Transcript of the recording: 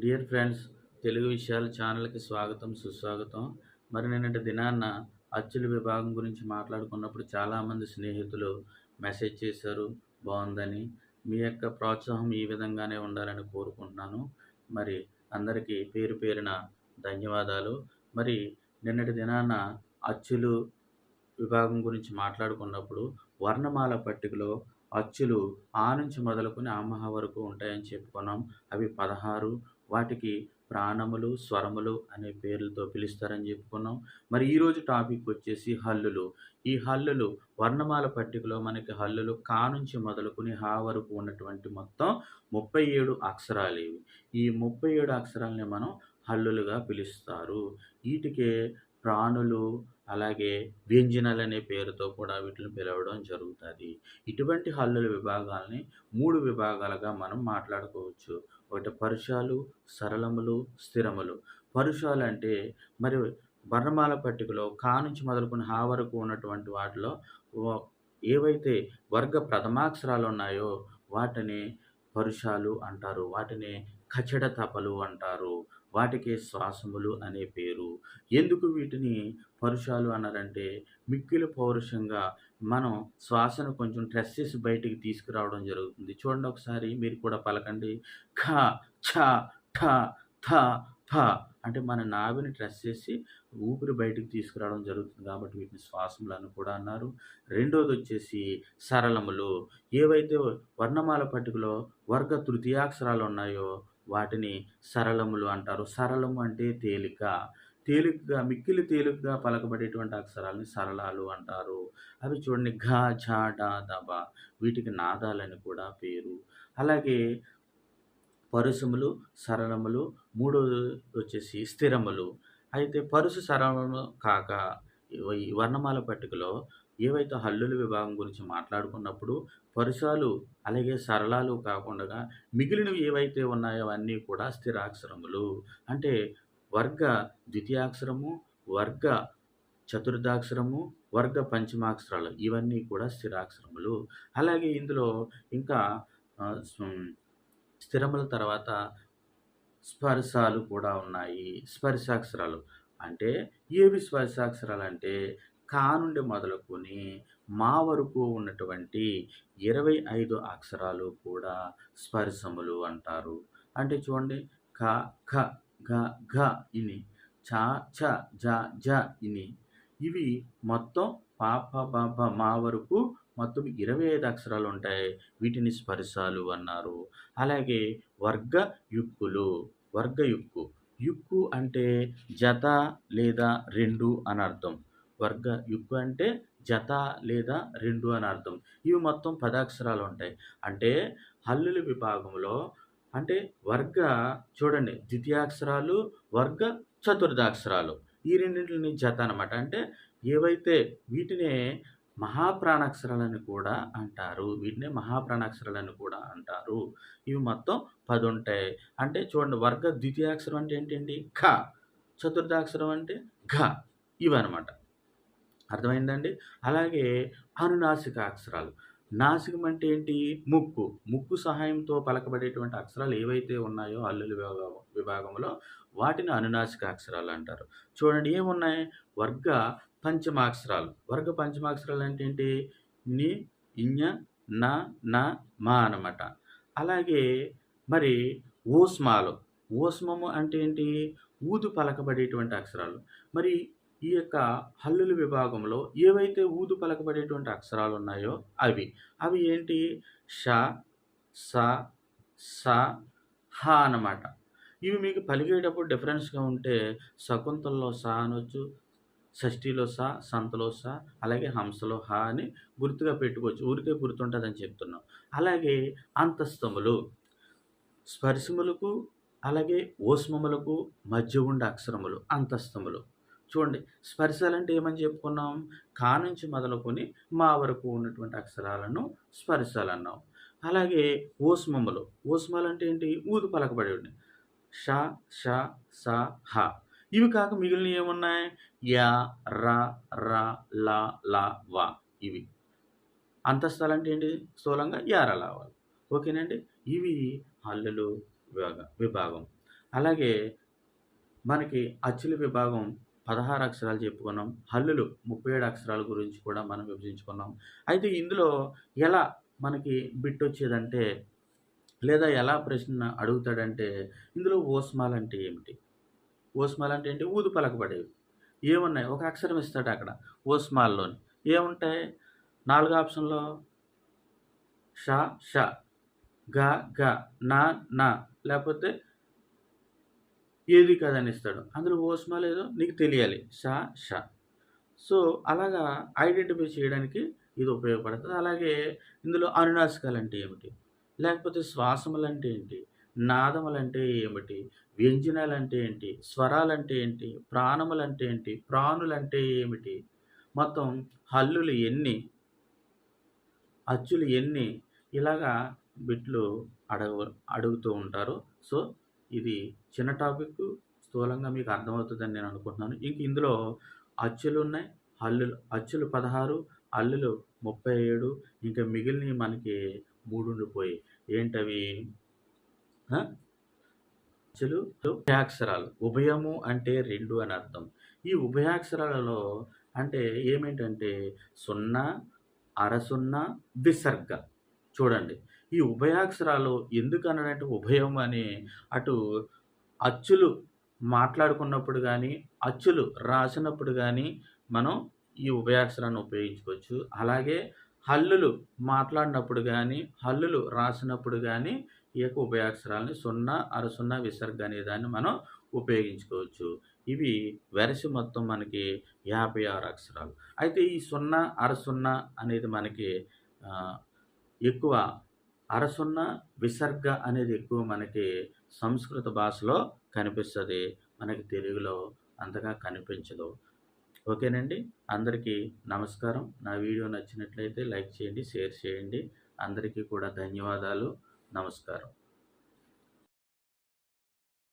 Dear friends, Telugu విషయాల ఛానల్‌కి స్వాగతం, సుస్వాగతం. మరి నిన్నటి దినాన అచ్చుల విభాగం గురించి మాట్లాడుకున్నప్పుడు చాలామంది స్నేహితులు మెసేజ్ చేశారు బావుందని. మీ యొక్క ప్రోత్సాహం ఈ విధంగానే ఉండాలని కోరుకుంటున్నాను. మరి అందరికీ పేరు పేరున ధన్యవాదాలు. మరి నిన్నటి దినాన అచ్చులు విభాగం గురించి మాట్లాడుకున్నప్పుడు వర్ణమాల పట్టికలో అచ్చులు ఆ నుంచి మొదలుకొని అమహ వరకు ఉంటాయని చెప్పుకున్నాం. అవి 16. వాటికి ప్రాణములు, స్వరములు అనే పేర్లతో పిలుస్తారని చెప్పుకున్నాం. మరి ఈరోజు టాపిక్ వచ్చేసి హల్లులు. ఈ హల్లులు వర్ణమాల పట్టికలో మనకి హల్లులు కా నుంచి మొదలుకొని హా వరకు ఉన్నటువంటి మొత్తం 37 అక్షరాలు ఇవి. ఈ 37 అక్షరాలని మనం హల్లులుగా పిలుస్తారు. వీటికే ప్రాణులు, అలాగే వ్యంజనాలనే పేరుతో కూడా వీటిని పిలవడం జరుగుతుంది. ఇటువంటి హల్లుల విభాగాల్ని 3 విభాగాలుగా మనం మాట్లాడుకోవచ్చు. ఒకటి పరుషాలు, సరళములు, స్థిరములు. పరుషాలు అంటే మరి వర్ణమాల పట్టికలో కా నుంచి మొదలుకొని హా వరకు ఉన్నటువంటి వాటిలో వ ఏవైతే వర్గ ప్రథమాక్షరాలు ఉన్నాయో వాటిని పరుషాలు అంటారు. వాటిని కచడ తపలు అంటారు. వాటికి శ్వాసములు అనే పేరు. ఎందుకు వీటిని పరుషాలు అన్నారంటే మిక్కిలి పౌరుషంగా మనం శ్వాసను కొంచెం స్ట్రెస్ చేసి బయటికి తీసుకురావడం జరుగుతుంది. చూడండి ఒకసారి మీరు కూడా పలకండి. ఖ, ఛ, ఠ, థ, ఫ అంటే మన నాభిని స్ట్రెస్ చేసి ఊపిరి బయటికి తీసుకురావడం జరుగుతుంది కాబట్టి వీటిని శ్వాసములు అని కూడా అన్నారు. రెండోదొచ్చేసి సరళములు. ఏవైతే వర్ణమాల పట్టికలో వర్గ తృతీయాక్షరాలు ఉన్నాయో వాటిని సరళములు అంటారు. సరళము అంటే తేలిక. మిక్కిలి తేలికగా పలకబడేటువంటి అక్షరాలని సరళాలు అంటారు. అవి చూడండి ఘ, ఝ, డ, ద, బ వీటికి నాదాలని కూడా పేరు. అలాగే పరుసములు, సరళములు, మూడోది వచ్చేసి స్థిరములు. అయితే పరుసు, సరళము కాక ఈ వర్ణమాల పట్టికలో ఏవైతే హల్లుల విభాగం గురించి మాట్లాడుకున్నప్పుడు పరుషాలు, అలాగే సరళాలు కాకుండా మిగిలినవి ఏవైతే ఉన్నాయో అవన్నీ కూడా స్థిరాక్షరములు. అంటే వర్గ ద్వితీయాక్షరము, వర్గ చతుర్థాక్షరము, వర్గ పంచమాక్షరాలు ఇవన్నీ కూడా స్థిరాక్షరములు. అలాగే ఇందులో ఇంకా ఆహ్, హ్మ్, స్థిరముల తర్వాత స్పర్శాలు కూడా ఉన్నాయి. స్పర్శాక్షరాలు అంటే ఏవి స్పర్శాక్షరాలంటే కా నుండి మొదలుకొని మా వరకు ఉన్నటువంటి 25 అక్షరాలు కూడా స్పర్శములు అంటారు. అంటే చూడండి క, ఖ, గ, ఘ ఇని, చ, ఛ, జ, జ ఇని. ఇవి మొత్తం ప, ఫ, బ, భ, మా వరకు మొత్తం 25 అక్షరాలు ఉంటాయి. వీటిని స్పర్శాలు అన్నారు. అలాగే వర్గ యుక్కులు. వర్గ యుక్కు. యుక్కు అంటే జత లేదా 2 అని అర్థం. వర్గ యుక్కు అంటే జత లేదా 2 అని అర్థం. ఇవి మొత్తం 10 అక్షరాలు ఉంటాయి. అంటే హల్లుల విభాగంలో అంటే వర్గ చూడండి ద్వితీయాక్షరాలు, వర్గ చతుర్థాక్షరాలు. ఈ రెండిటిని జత అనమాట. అంటే ఏవైతే వీటినే మహాప్రాణాక్షరాలని కూడా అంటారు. వీటినే మహాప్రాణాక్షరాలని కూడా అంటారు. ఇవి మొత్తం 10 ఉంటాయి. అంటే చూడండి వర్గ ద్వితీయాక్షరం అంటే ఏంటండి? ఖ. చతుర్థాక్షరం అంటే ఘ. ఇవన్నమాట. అర్థమైందండి? అలాగే అనునాసిక అక్షరాలు. నాసికం అంటే ఏంటి? ముక్కు. ముక్కు సహాయంతో పలకబడేటువంటి అక్షరాలు ఏవైతే ఉన్నాయో హల్లుల విభాగంలో వాటిని అనునాసిక అక్షరాలు అంటారు. చూడండి ఏమున్నాయి? వర్గ పంచమాక్షరాలు. వర్గ పంచమాక్షరాలు అంటే ఏంటి? ని, ఇඤ, న, న, మ అనమాట. అలాగే మరి ఊష్మాలు. ఊష్మము అంటే ఏంటి? ఊదు పలకబడేటువంటి అక్షరాలు. మరి ఈ యొక్క హల్లుల విభాగంలో ఏవైతే ఊదు పలకబడేటువంటి అక్షరాలు ఉన్నాయో అవి. అవి ఏంటి? ష, స, స, హ అన్నమాట. ఇవి మీకు పలికేటప్పుడు డిఫరెన్స్‌గా ఉంటే శకుంతలలో స అనొచ్చు, షష్ఠిలో స, సంతలో స, అలాగే హంసలో హ అని గుర్తుగా పెట్టుకోవచ్చు. ఊరికే గుర్తుంటదని చెప్తున్నాం. అలాగే అంతస్తములు. స్పర్శములకు అలాగే ఊష్మములకు మధ్య ఉండే అక్షరములు అంతస్తములు. చూడండి స్పర్శాలంటే ఏమని చెప్పుకున్నాం? కా నుంచి మొదలుకొని మా వరకు ఉన్నటువంటి అక్షరాలను స్పర్శాలన్నాం. అలాగే ఊష్మములు. ఊష్మాలంటే ఏంటి? ఊదు పలకబడేవి. ష, ష, స, హ. ఇవి కాక మిగిలినవి ఏమున్నాయి? య, ర, ర, ల, ల, వ ఇవి. అంతస్తాలంటే ఏంటి? స్థూలంగా యారలావాలి. ఓకేనండి? ఇవి హల్లులు విభాగం. అలాగే మనకి అచ్చుల విభాగం 16 అక్షరాలు చెప్పుకున్నాం. హల్లులు 37 అక్షరాల గురించి కూడా మనం విభజించుకున్నాం. అయితే ఇందులో ఎలా మనకి బిట్టొచ్చేదంటే, లేదా ఎలా ప్రశ్న అడుగుతాడంటే, ఇందులో ఓస్మాలంటే ఏమిటి? ఓస్మాలంటే ఏంటి? ఊదు పలకబడేవి. ఏమున్నాయి? ఒక అక్షరం ఇస్తాడక్కడ ఓస్మాల్లోని. ఏముంటాయి? 4 ఆప్షన్‌లో ష, ష, గ, గ, న, న లేపోతే ఏది కాదని ఇస్తాడు. అందులో ఓస్మా లేదో నీకు తెలియాలి. ష, ష. సో, అలాగా ఐడెంటిఫై చేయడానికి ఇది ఉపయోగపడుతది. అలాగే ఇందులో అనునాసికాలంటే ఏమిటి? లేకపోతే శ్వాసములంటే ఏంటి? నాదములంటే ఏమిటి? వ్యంజనాలంటే ఏంటి? స్వరాలంటే ఏంటి? ప్రాణములంటే ఏంటి? ప్రాణులంటే ఏమిటి? మొత్తం హల్లులు ఎన్ని? అచ్చులు ఎన్ని? ఇలాగా బిట్లు అడుగుతూ ఉంటారు. సో, ఇది చిన్న టాపిక్కు స్థూలంగా మీకు అర్థమవుతదని నేను అనుకుంటున్నాను. ఇంక ఇందులో అచ్చులున్నాయి. అచ్చులు 16, హల్లులు 37 ఇంకా మిగిలినయి మనకి 3 ఉండిపోయాయి. ఏంటవి? ఆ! అచ్చులు, ఉభయాక్షరాలు. ఉభయము అంటే 2 అని అర్థం. ఈ ఉభయాక్షరాలలో అంటే ఏమేంటంటే 0, అర సున్నా, విసర్గ. చూడండి. ఈ ఉభయాక్షరాలు ఎందుకన్నానంటే ఉభయం అని అటు అచ్చులు మాట్లాడుకున్నప్పుడు గానీ, అచ్చులు రాసినప్పుడు గానీ, మనం ఈ ఉభయాక్షరాన్ని ఉపయోగించుకోవచ్చు. అలాగే హల్లులు మాట్లాడినప్పుడు గానీ, హల్లులు రాసినప్పుడు గానీ, ఈ యొక్క ఉభయాక్షరాలని సున్నా, అర సున్నా, విసర్గ అనే దాన్ని మనం ఉపయోగించుకోవచ్చు. ఇవి వెరసి మొత్తం మనకి 56 అక్షరాలు. అయితే ఈ సున్నా, అర సున్నా అనేది మనకి ఆహ్, ఎక్కువ అర సున్నా, విసర్గ అనేది ఎక్కువ మనకి సంస్కృత భాషలో కనిపిస్తది. మనకి తెలుగులో అంతగా కనిపించదు. ఓకేనండి. అందరికీ నమస్కారం. నా వీడియో నచ్చినట్లయితే లైక్ చేయండి, షేర్ చేయండి. అందరికీ కూడా ధన్యవాదాలు. నమస్కారం.